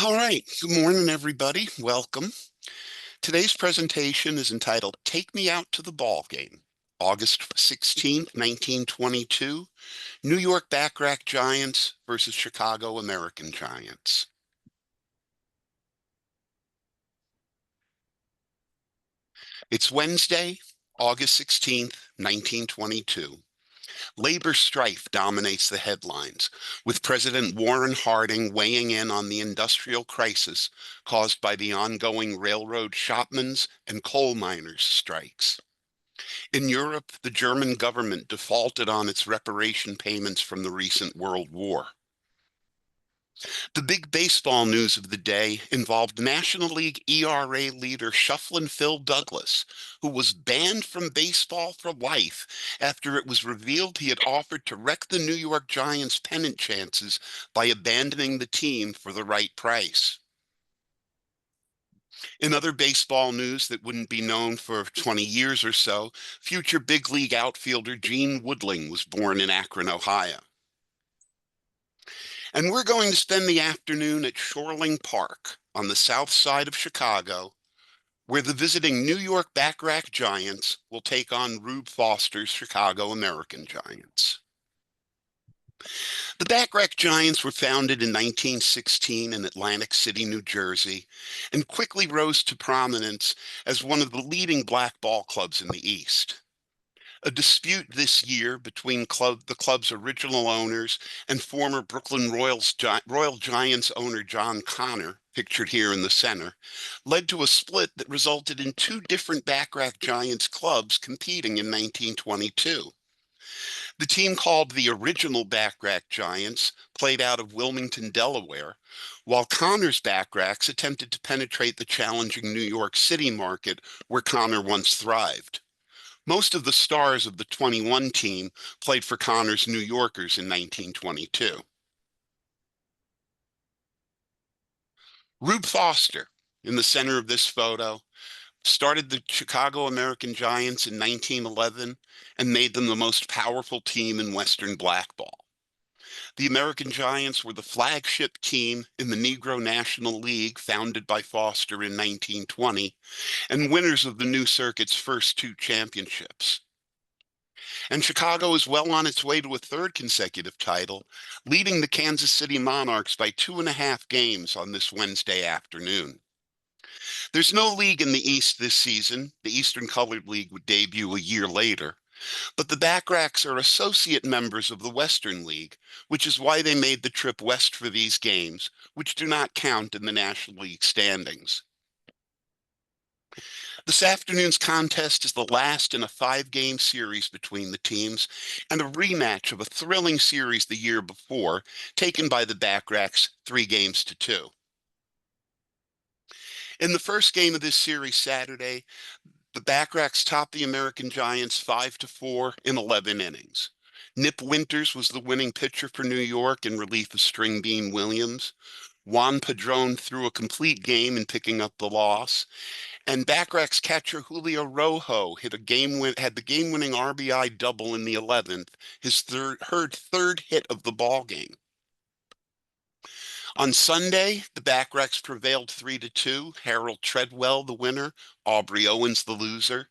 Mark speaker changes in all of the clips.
Speaker 1: All right. Good morning, everybody. Welcome. Today's presentation is entitled Take Me Out to the Ball Game. August 16th, 1922, New York Backrack Giants versus Chicago American Giants. It's Wednesday, August 16th, 1922. Labor strife dominates the headlines, with President Warren Harding weighing in on the industrial crisis caused by the ongoing railroad shopmen's and coal miners' strikes. In Europe, the German government defaulted on its reparation payments from the recent World War. The big baseball news of the day involved National League ERA leader Shufflin' Phil Douglas, who was banned from baseball for life after it was revealed he had offered to wreck the New York Giants' pennant chances by abandoning the team for the right price. In other baseball news that wouldn't be known for 20 years or so, future big league outfielder Gene Woodling was born in Akron, Ohio. And we're going to spend the afternoon at Shoreling Park on the south side of Chicago, where the visiting New York Backrack Giants will take on Rube Foster's Chicago American Giants. The Backrack Giants were founded in 1916 in Atlantic City, New Jersey, and quickly rose to prominence as one of the leading black ball clubs in the East. A dispute this year between the club's original owners and former Brooklyn Royal Giants owner John Connor, pictured here in the center, led to a split that resulted in two different Backrack Giants clubs competing in 1922. The team called the original Backrack Giants played out of Wilmington, Delaware, while Connor's Backracks attempted to penetrate the challenging New York City market where Connor once thrived. Most of the stars of the 21 team played for Connor's New Yorkers in 1922. Rube Foster, in the center of this photo, started the Chicago American Giants in 1911 and made them the most powerful team in Western blackball. The American Giants were the flagship team in the Negro National League founded by Foster in 1920 and winners of the new circuit's first two championships. And Chicago is well on its way to a third consecutive title, leading the Kansas City Monarchs by 2.5 games on this Wednesday afternoon. There's no league in the East this season. The Eastern Colored League would debut a year later. But the Backracks are associate members of the Western League, which is why they made the trip west for these games, which do not count in the National League standings. This afternoon's contest is the last in a 5-game series between the teams and a rematch of a thrilling series the year before, taken by the Backracks 3-2. In the first game of this series Saturday, the Backracks topped the American Giants 5-4 in 11 innings. Nip Winters was the winning pitcher for New York in relief of String Bean Williams. Juan Padron threw a complete game in picking up the loss. And Backrack's catcher Julio Rojo had the game-winning RBI double in the 11th, his third hit of the ball game. On Sunday, the Backracks prevailed 3-2. Harold Treadwell, the winner, Aubrey Owens, the loser.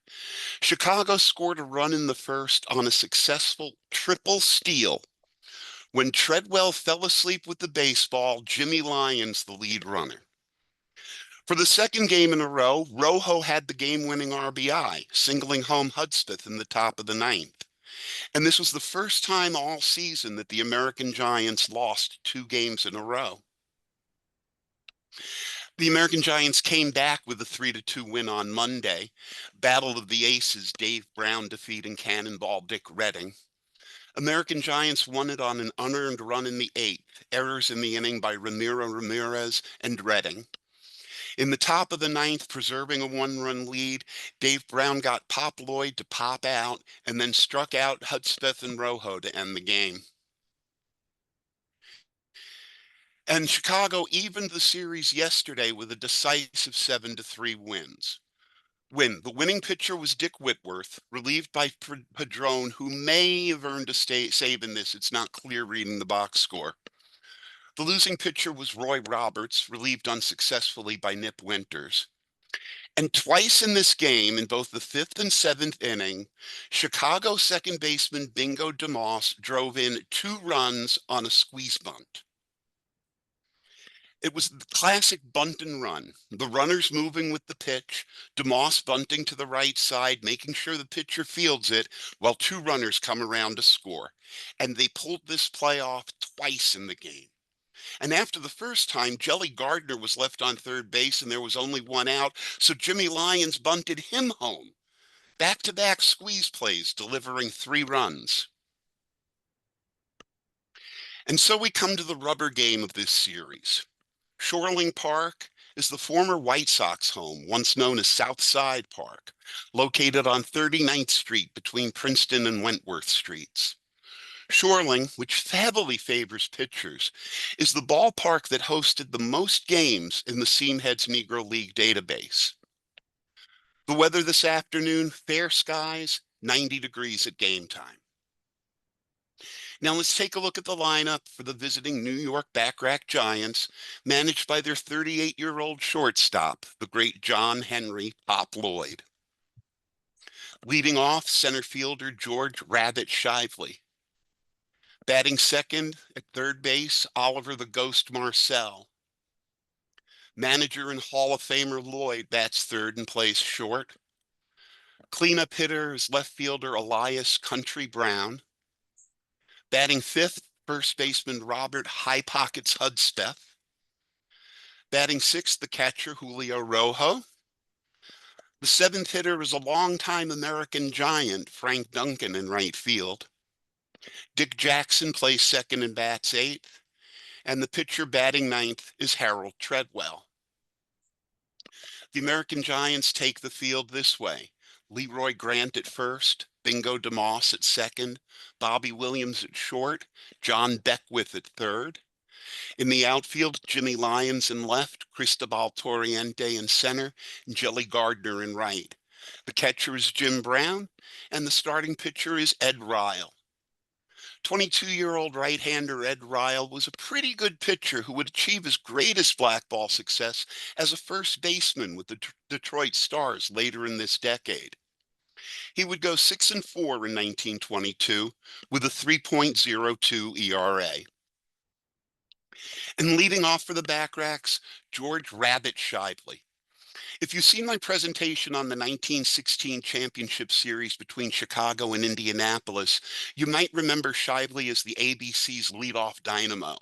Speaker 1: Chicago scored a run in the first on a successful triple steal. When Treadwell fell asleep with the baseball, Jimmy Lyons, the lead runner. For the second game in a row, Rojo had the game-winning RBI, singling home Hudspeth in the top of the ninth. And this was the first time all season that the American Giants lost 2 games in a row. The American Giants came back with a 3-2 win on Monday. Battle of the Aces, Dave Brown defeating Cannonball Dick Redding. American Giants won it on an unearned run in the 8th, errors in the inning by Ramiro Ramirez and Redding. In the top of the ninth, preserving a 1-run lead, Dave Brown got Pop Lloyd to pop out and then struck out Hudspeth and Rojo to end the game. And Chicago evened the series yesterday with a decisive 7-3 win. The winning pitcher was Dick Whitworth, relieved by Padron, who may have earned a save in this. It's not clear reading the box score. The losing pitcher was Roy Roberts, relieved unsuccessfully by Nip Winters. And twice in this game, in both the fifth and seventh inning, Chicago second baseman Bingo DeMoss drove in 2 runs on a squeeze bunt. It was the classic bunt and run. The runners moving with the pitch, DeMoss bunting to the right side, making sure the pitcher fields it, while 2 runners come around to score. And they pulled this play off twice in the game. And after the first time, Jelly Gardner was left on third base and there was only 1 out, so Jimmy Lyons bunted him home. Back-to-back squeeze plays, delivering 3 runs. And so we come to the rubber game of this series. Shoreling Park is the former White Sox home, once known as South Side Park, located on 39th Street between Princeton and Wentworth Streets. Shoreling, which heavily favors pitchers, is the ballpark that hosted the most games in the Seamheads Negro League database. The weather this afternoon, fair skies, 90 degrees at game time. Now let's take a look at the lineup for the visiting New York Backrack Giants, managed by their 38-year-old shortstop, the great John Henry Pop Lloyd. Leading off, center fielder George Rabbit Shively. Batting second at third base, Oliver the Ghost Marcel. Manager and Hall of Famer Lloyd bats third and plays short. Cleanup hitter is left fielder Elias Country Brown. Batting fifth, first baseman Robert High Pockets Hudspeth. Batting sixth, the catcher Julio Rojo. The seventh hitter is a longtime American Giant, Frank Duncan, in right field. Dick Jackson plays second and bats eighth. And the pitcher batting ninth is Harold Treadwell. The American Giants take the field this way. Leroy Grant at first, Bingo DeMoss at second, Bobby Williams at short, John Beckwith at third. In the outfield, Jimmy Lyons in left, Cristobal Torriente in center, and Jelly Gardner in right. The catcher is Jim Brown, and the starting pitcher is Ed Ryle. 22-year-old right-hander Ed Ryle was a pretty good pitcher who would achieve his greatest black ball success as a first baseman with the Detroit Stars later in this decade. He would go 6-4 in 1922 with a 3.02 ERA. And leading off for the Backracks, George Rabbit Shively. If you've seen my presentation on the 1916 championship series between Chicago and Indianapolis, you might remember Shively as the ABC's leadoff dynamo.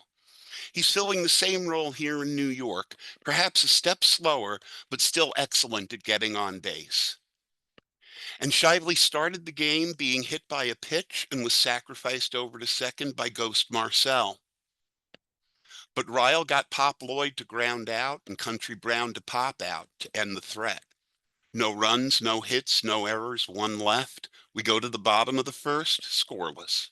Speaker 1: He's filling the same role here in New York, perhaps a step slower, but still excellent at getting on base. And Shively started the game being hit by a pitch and was sacrificed over to second by Ghost Marcel. But Ryle got Pop Lloyd to ground out and Country Brown to pop out to end the threat. No runs, no hits, no errors, 1 left. We go to the bottom of the first, scoreless.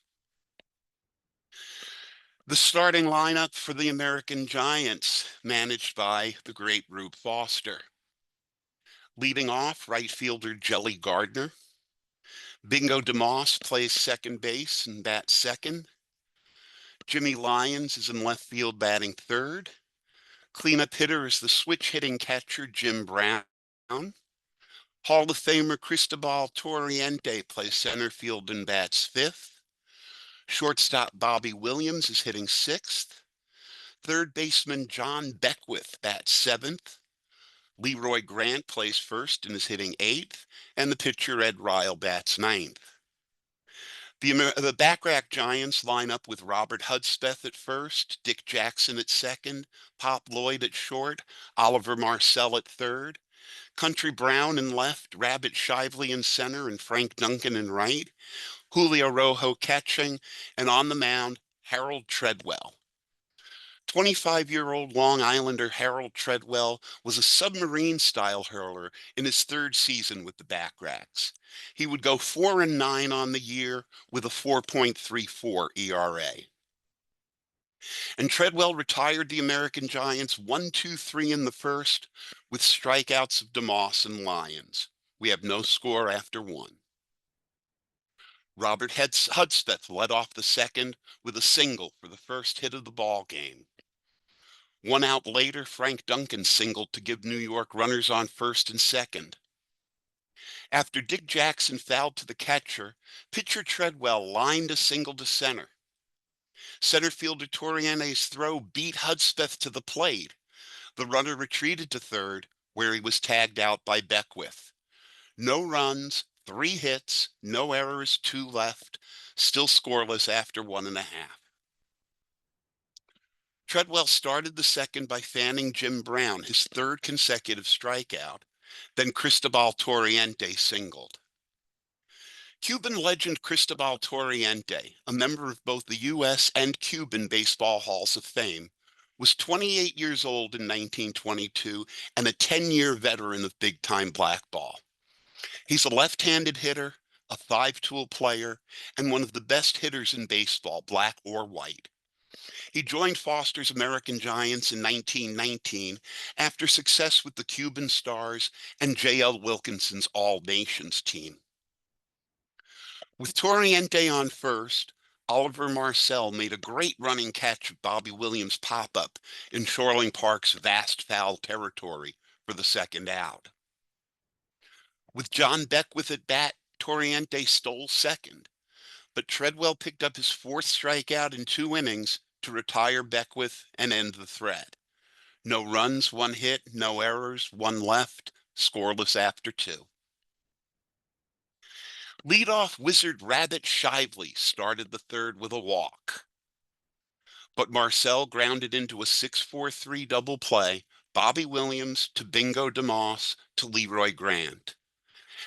Speaker 1: The starting lineup for the American Giants, managed by the great Rube Foster. Leading off, right fielder Jelly Gardner. Bingo DeMoss plays second base and bats second. Jimmy Lyons is in left field batting third. Cleanup hitter is the switch-hitting catcher Jim Brown. Hall of Famer Cristobal Torriente plays center field and bats fifth. Shortstop Bobby Williams is hitting sixth. Third baseman John Beckwith bats seventh. Leroy Grant plays first and is hitting eighth. And the pitcher Ed Ryle bats ninth. The Backrack Giants line up with Robert Hudspeth at first, Dick Jackson at second, Pop Lloyd at short, Oliver Marcel at third, Country Brown in left, Rabbit Shively in center, and Frank Duncan in right, Julio Rojo catching, and on the mound, Harold Treadwell. 25-year-old Long Islander Harold Treadwell was a submarine-style hurler in his third season with the Backracks. He would go 4-9 on the year with a 4.34 ERA. And Treadwell retired the American Giants 1-2-3 in the first with strikeouts of DeMoss and Lyons. We have no score after 1. Robert Hudspeth led off the second with a single for the first hit of the ball game. One out later, Frank Duncan singled to give New York runners on first and second. After Dick Jackson fouled to the catcher, pitcher Treadwell lined a single to center. Center fielder Torriente's throw beat Hudspeth to the plate. The runner retreated to third, where he was tagged out by Beckwith. No runs, 3 hits, no errors, 2 left, still scoreless after 1.5. Treadwell started the second by fanning Jim Brown, his third consecutive strikeout. Then Cristobal Torriente singled. Cuban legend Cristobal Torriente, a member of both the U.S. and Cuban Baseball Halls of Fame, was 28 years old in 1922 and a 10-year veteran of big-time blackball. He's a left-handed hitter, a five-tool player, and one of the best hitters in baseball, black or white. He joined Foster's American Giants in 1919 after success with the Cuban Stars and J.L. Wilkinson's All-Nations team. With Torriente on first, Oliver Marcel made a great running catch of Bobby Williams' pop-up in Shoreling Park's vast foul territory for the second out. With John Beckwith at bat, Torriente stole second, but Treadwell picked up his fourth strikeout in 2 innings to retire Beckwith and end the threat. No runs, 1 hit, no errors, 1 left, scoreless after 2. Leadoff wizard Rabbit Shively started the third with a walk. But Marcel grounded into a 6-4-3 double play, Bobby Williams to Bingo DeMoss to Leroy Grant.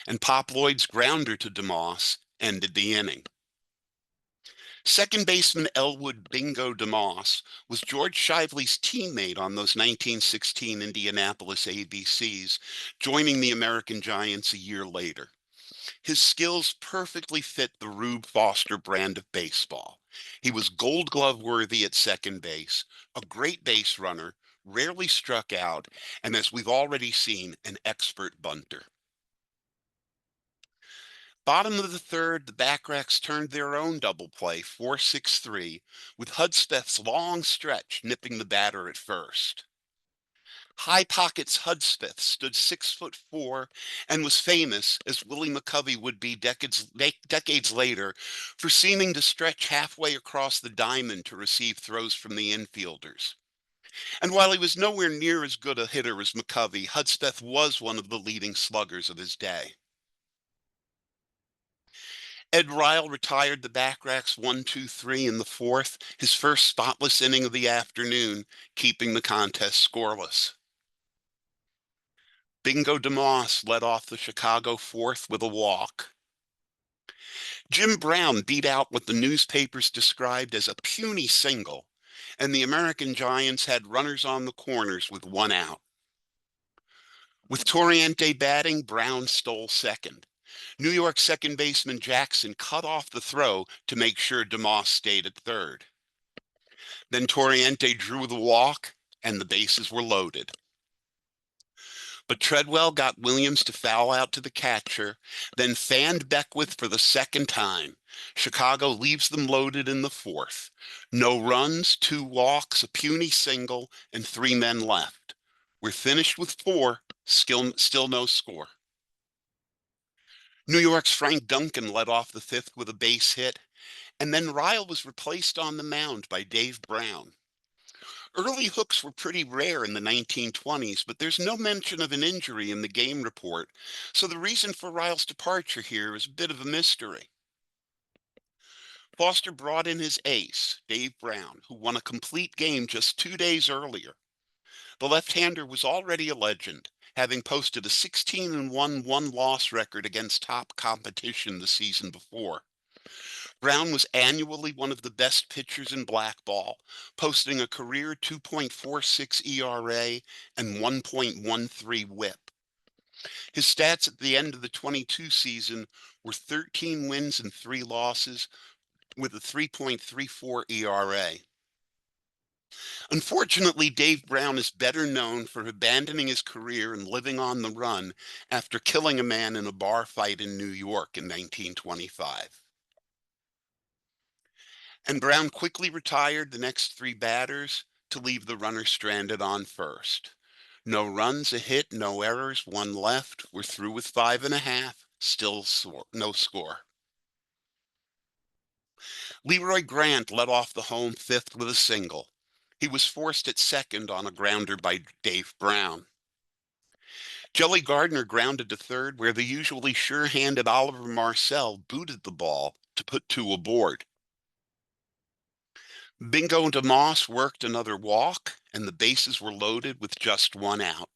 Speaker 1: And Pop Lloyd's grounder to DeMoss ended the inning. Second baseman Elwood Bingo DeMoss was George Shively's teammate on those 1916 Indianapolis ABCs, joining the American Giants a year later. His skills perfectly fit the Rube Foster brand of baseball. He was Gold Glove worthy at second base, a great base runner, rarely struck out, and as we've already seen, an expert bunter. Bottom of the third, the Backracks turned their own double play, 4-6-3, with Hudspeth's long stretch nipping the batter at first. High Pockets Hudspeth stood 6'4" and was famous, as Willie McCovey would be decades later, for seeming to stretch halfway across the diamond to receive throws from the infielders. And while he was nowhere near as good a hitter as McCovey, Hudspeth was one of the leading sluggers of his day. Ed Ryle retired the Backracks 1-2-3 in the fourth, his first spotless inning of the afternoon, keeping the contest scoreless. Bingo DeMoss led off the Chicago fourth with a walk. Jim Brown beat out what the newspapers described as a puny single, and the American Giants had runners on the corners with 1 out. With Torriente batting, Brown stole second. New York second baseman Jackson cut off the throw to make sure DeMoss stayed at third. Then Torriente drew the walk, and the bases were loaded. But Treadwell got Williams to foul out to the catcher, then fanned Beckwith for the second time. Chicago leaves them loaded in the fourth. No runs, 2 walks, a puny single, and 3 men left. We're finished with 4, still no score. New York's Frank Duncan led off the fifth with a base hit, and then Ryle was replaced on the mound by Dave Brown. Early hooks were pretty rare in the 1920s, but there's no mention of an injury in the game report, so the reason for Ryle's departure here is a bit of a mystery. Foster brought in his ace, Dave Brown, who won a complete game just 2 days earlier. The left-hander was already a legend, having posted a 16-1 one-loss record against top competition the season before. Brown was annually one of the best pitchers in blackball, posting a career 2.46 ERA and 1.13 WHIP. His stats at the end of the 22 season were 13 wins and 3 losses with a 3.34 ERA. Unfortunately, Dave Brown is better known for abandoning his career and living on the run after killing a man in a bar fight in New York in 1925. And Brown quickly retired the next 3 batters to leave the runner stranded on first. No runs, a hit, no errors, one left. We're through with 5.5. Still no score. Leroy Grant led off the home fifth with a single. He was forced at second on a grounder by Dave Brown. Jelly Gardner grounded to third, where the usually sure-handed Oliver Marcel booted the ball to put two aboard. Bingo DeMoss worked another walk, and the bases were loaded with just one out.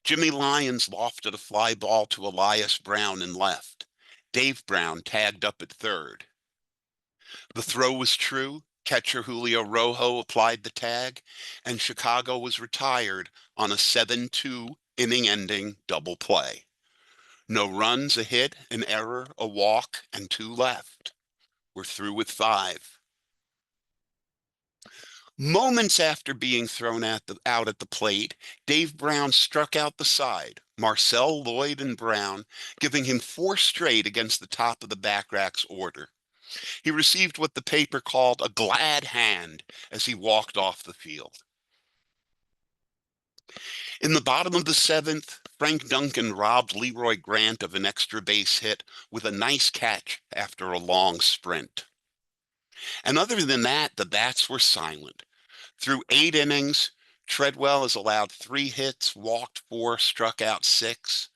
Speaker 1: Jimmy Lyons lofted a fly ball to Elias Brown in left. Dave Brown tagged up at third. The throw was true. Catcher Julio Rojo applied the tag, and Chicago was retired on a 7-2 inning-ending double play. No runs, a hit, an error, a walk, and two left. We're through with 5. Moments after being thrown out at the plate, Dave Brown struck out the side, Marcel, Lloyd, and Brown, giving him 4 straight against the top of the Backrack's order. He received what the paper called a glad hand as he walked off the field. In the bottom of the 7th, Frank Duncan robbed Leroy Grant of an extra base hit with a nice catch after a long sprint. And other than that, the bats were silent. Through 8 innings, Treadwell has allowed 3 hits, walked 4, struck out 6.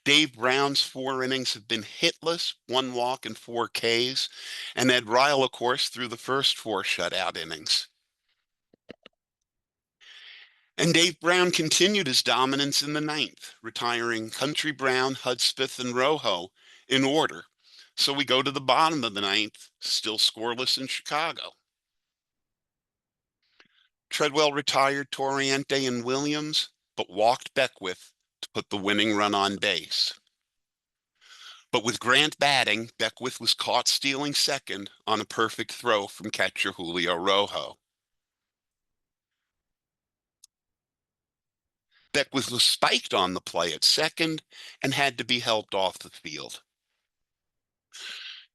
Speaker 1: Dave Brown's 4 innings have been hitless, 1 walk and 4 Ks, and Ed Ryle, of course, threw the first 4 shutout innings. And Dave Brown continued his dominance in the 9th, retiring Country Brown, Hudspeth, and Rojo in order. So we go to the bottom of the 9th, still scoreless in Chicago. Treadwell retired Torriente and Williams, but walked Beckwith to put the winning run on base. But with Grant batting, Beckwith was caught stealing second on a perfect throw from catcher Julio Rojo. Beckwith was spiked on the play at second and had to be helped off the field.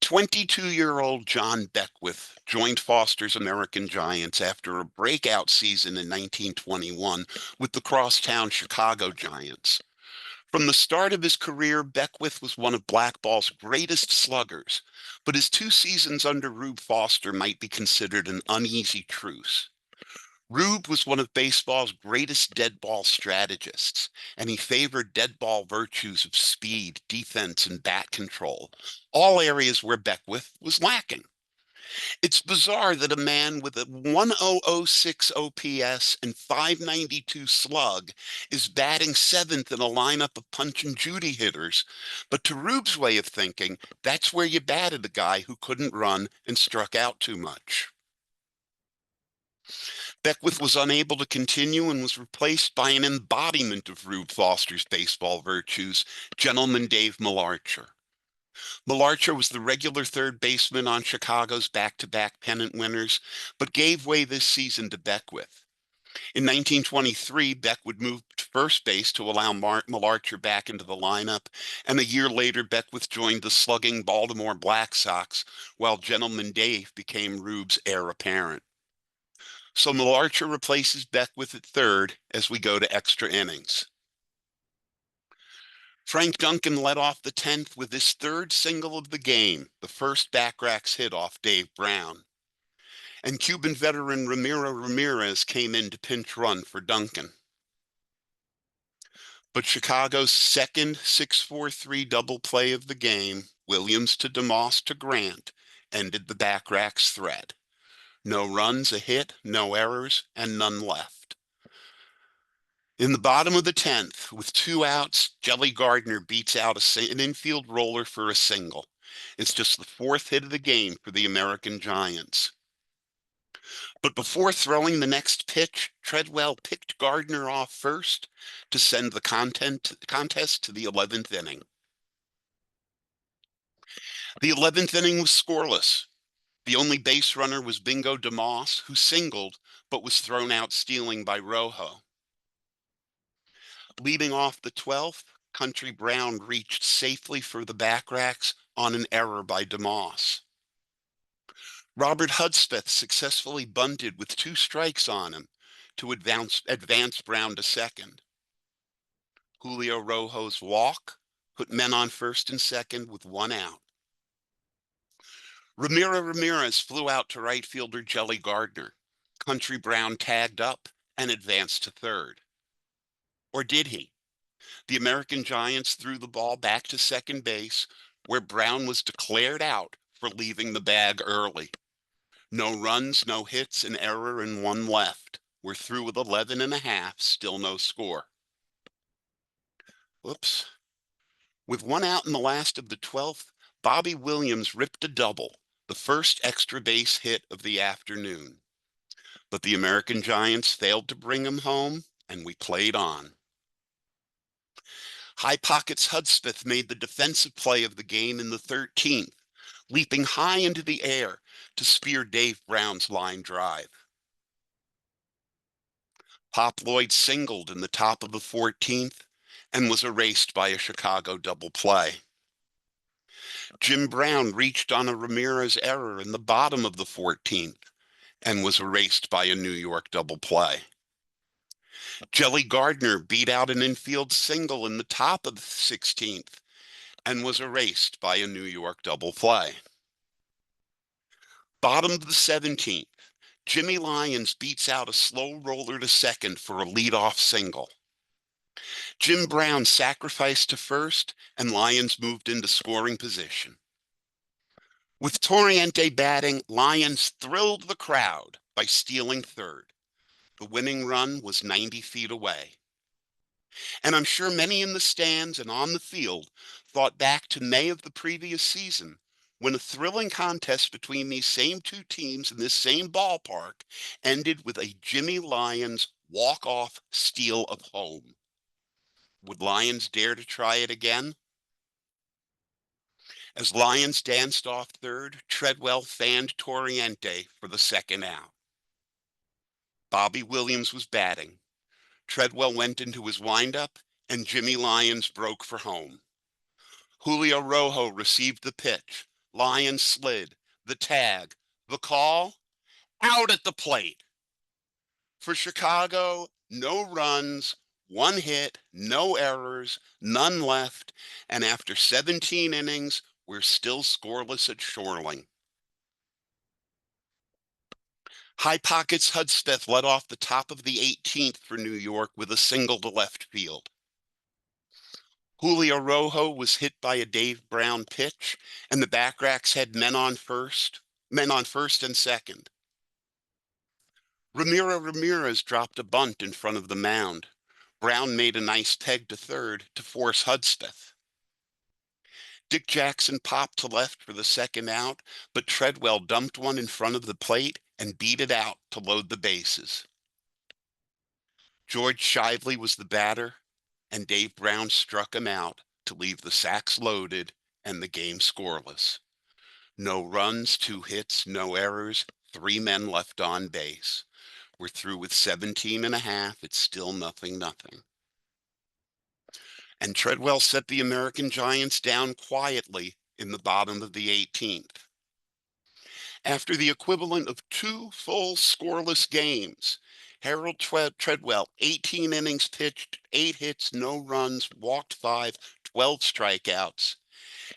Speaker 1: 22-year-old John Beckwith joined Foster's American Giants after a breakout season in 1921 with the crosstown Chicago Giants. From the start of his career, Beckwith was one of blackball's greatest sluggers, but his 2 seasons under Rube Foster might be considered an uneasy truce. Rube was one of baseball's greatest dead ball strategists, and he favored dead ball virtues of speed, defense, and bat control, all areas where Beckwith was lacking. It's bizarre that a man with a 1006 OPS and 592 slug is batting 7th in a lineup of Punch and Judy hitters, but to Rube's way of thinking, that's where you batted a guy who couldn't run and struck out too much. Beckwith was unable to continue and was replaced by an embodiment of Rube Foster's baseball virtues, Gentleman Dave Malarcher. Malarcher was the regular third baseman on Chicago's back-to-back pennant winners, but gave way this season to Beckwith. In 1923, Beck would move to first base to allow Malarcher back into the lineup, and a year later, Beckwith joined the slugging Baltimore Black Sox, while Gentleman Dave became Rube's heir apparent. So Malarcher replaces Beckwith at third as we go to extra innings. Frank Duncan led off the 10th with his 3rd single of the game, the first Backrack's hit off Dave Brown. And Cuban veteran Ramiro Ramirez came in to pinch run for Duncan. But Chicago's second 6-4-3 double play of the game, Williams to DeMoss to Grant, ended the Backrack's threat. No runs, a hit, no errors, and none left. In the bottom of the 10th, with 2 outs, Jelly Gardner beats out an infield roller for a single. It's just the 4th hit of the game for the American Giants. But before throwing the next pitch, Treadwell picked Gardner off first to send the contest to the 11th inning. The 11th inning was scoreless. The only base runner was Bingo DeMoss, who singled but was thrown out stealing by Rojo. Leading off the 12th, Country Brown reached safely for the Backracks on an error by DeMoss. Robert Hudspeth successfully bunted with 2 strikes on him to advance Brown to second. Julio Rojo's walk put men on first and second with 1 out. Ramiro Ramirez flew out to right fielder Jelly Gardner. Country Brown tagged up and advanced to third. Or did he? The American Giants threw the ball back to second base, where Brown was declared out for leaving the bag early. No runs, no hits, an error, and 1 left. We're through with 11 and a half, still no score. Whoops. With 1 out in the last of the 12th, Bobby Williams ripped a double, the first extra base hit of the afternoon. But the American Giants failed to bring him home, and we played on. High Pockets Hudspeth made the defensive play of the game in the 13th, leaping high into the air to spear Dave Brown's line drive. Pop Lloyd singled in the top of the 14th and was erased by a Chicago double play. Jim Brown reached on a Ramirez error in the bottom of the 14th and was erased by a New York double play. Jelly Gardner beat out an infield single in the top of the 16th and was erased by a New York double play. Bottom of the 17th, Jimmy Lyons beats out a slow roller to second for a leadoff single. Jim Brown sacrificed to first, and Lyons moved into scoring position. With Torriente batting, Lyons thrilled the crowd by stealing third. The winning run was 90 feet away. And I'm sure many in the stands and on the field thought back to May of the previous season, when a thrilling contest between these same 2 teams in this same ballpark ended with a Jimmy Lyons walk-off steal of home. Would Lyons dare to try it again? As Lyons danced off third, Treadwell fanned Torriente for the 2nd out. Bobby Williams was batting. Treadwell went into his windup, and Jimmy Lyons broke for home. Julio Rojo received the pitch. Lyons slid. The tag. The call? Out at the plate. For Chicago, no runs, 1 hit, no errors, none left, and after 17 innings, we're still scoreless at Shoreling. High Pockets Hudspeth led off the top of the 18th for New York with a single to left field. Julio Rojo was hit by a Dave Brown pitch, and the Backracks had men on first and second. Ramiro Ramirez dropped a bunt in front of the mound. Brown made a nice peg to third to force Hudspeth. Dick Jackson popped to left for the 2nd out, but Treadwell dumped one in front of the plate and beat it out to load the bases. George Shively was the batter, and Dave Brown struck him out to leave the sacks loaded and the game scoreless. No runs, 2 hits, no errors, 3 men left on base. We're through with 17 and a half. It's still 0-0. And Treadwell set the American Giants down quietly in the bottom of the 18th. After the equivalent of 2 full scoreless games, Harold Treadwell, 18 innings pitched, 8 hits, no runs, walked 5, 12 strikeouts.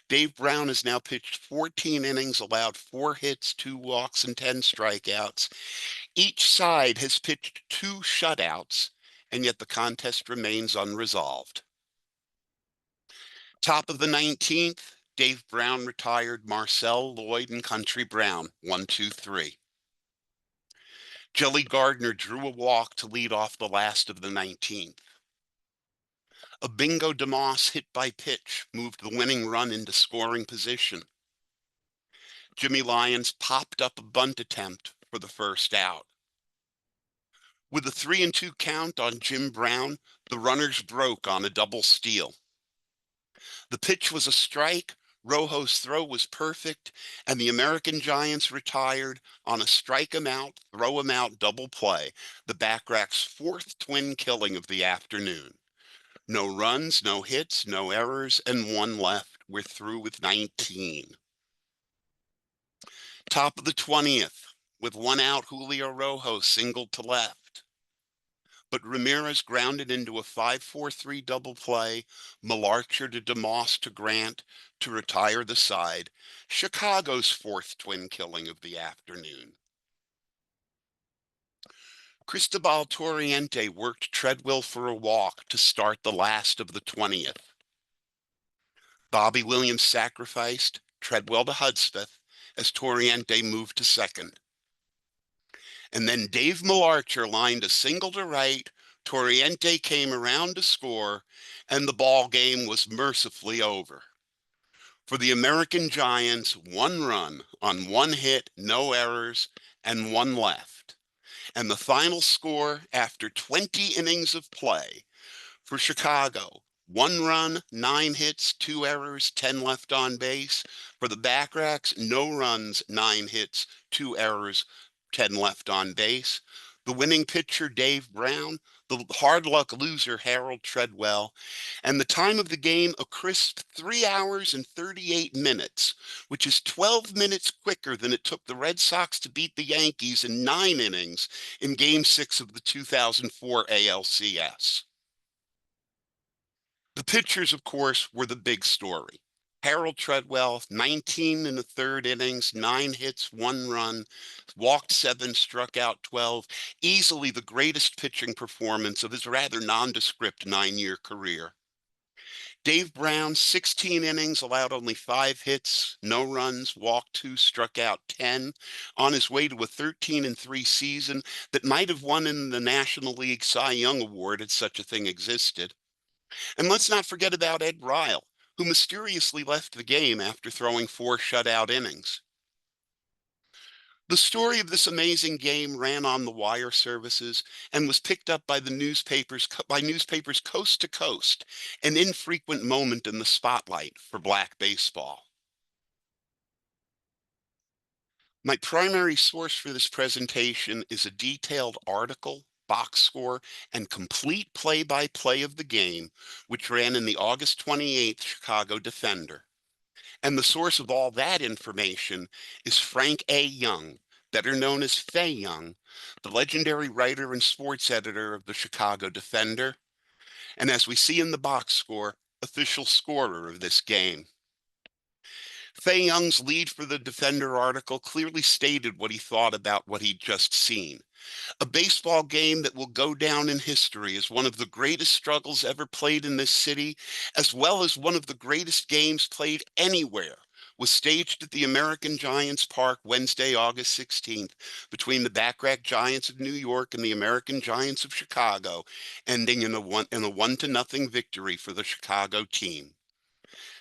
Speaker 1: Dave Brown has now pitched 14 innings, allowed 4 hits, 2 walks, and 10 strikeouts. Each side has pitched 2 shutouts, and yet the contest remains unresolved. Top of the 19th, Dave Brown retired Marcel, Lloyd, and Country Brown, 1-2-3. Jelly Gardner drew a walk to lead off the last of the 19th. A Bingo DeMoss hit by pitch moved the winning run into scoring position. Jimmy Lyons popped up a bunt attempt for the 1st out. With a 3-2 count on Jim Brown, the runners broke on a double steal. The pitch was a strike, Rojo's throw was perfect, and the American Giants retired on a strike him out, throw him out double play, the Backracks' 4th twin killing of the afternoon. No runs, no hits, no errors, and 1 left. We're through with 19. Top of the 20th, with one out, Julio Rojo singled to left. But Ramirez grounded into a 5-4-3 double play, Malarcher to DeMoss to Grant to retire the side, Chicago's fourth twin killing of the afternoon. Cristobal Torriente worked Treadwell for a walk to start the last of the 20th. Bobby Williams sacrificed Treadwell to Hudspeth as Torriente moved to second. And then Dave Malarcher lined a single to right, Torriente came around to score, and the ball game was mercifully over. For the American Giants, one run on one hit, no errors, and one left. And the final score after 20 innings of play for Chicago, one run, 9 hits, 2 errors, 10 left on base. For the Backracks, no runs, 9 hits, 2 errors, 10 left on base. The winning pitcher, Dave Brown, the hard luck loser, Harold Treadwell, and the time of the game, a crisp 3 hours and 38 minutes, which is 12 minutes quicker than it took the Red Sox to beat the Yankees in 9 innings in Game 6 of the 2004 ALCS. The pitchers, of course, were the big story. Harold Treadwell, 19 in the third innings, 9 hits, 1 run, walked 7, struck out 12, easily the greatest pitching performance of his rather nondescript 9-year career. Dave Brown, 16 innings, allowed only 5 hits, no runs, walked 2, struck out 10, on his way to a 13-3 season that might have won him the National League Cy Young Award had such a thing existed. And let's not forget about Ed Ryle, who mysteriously left the game after throwing 4 shutout innings. The story of this amazing game ran on the wire services and was picked up by newspapers coast to coast, an infrequent moment in the spotlight for Black baseball. My primary source for this presentation is a detailed article, box score, and complete play-by-play of the game, which ran in the August 28th Chicago Defender. And the source of all that information is Frank A. Young, better known as Fay Young, the legendary writer and sports editor of the Chicago Defender, and as we see in the box score, official scorer of this game. Fay Young's lead for the Defender article clearly stated what he thought about what he'd just seen. A baseball game that will go down in history as one of the greatest struggles ever played in this city, as well as one of the greatest games played anywhere, was staged at the American Giants Park Wednesday, August 16th, between the Backrack Giants of New York and the American Giants of Chicago, ending in a 1-0 victory for the Chicago team.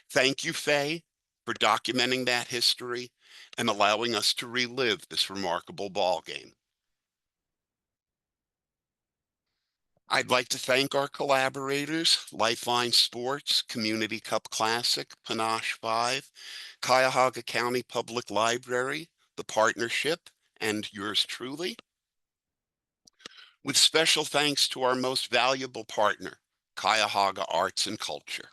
Speaker 1: Thank you, Fay, for documenting that history and allowing us to relive this remarkable ball game. I'd like to thank our collaborators, Lifeline Sports, Community Cup Classic, Panache 5, Cuyahoga County Public Library, the Partnership, and yours truly. With special thanks to our most valuable partner, Cuyahoga Arts and Culture.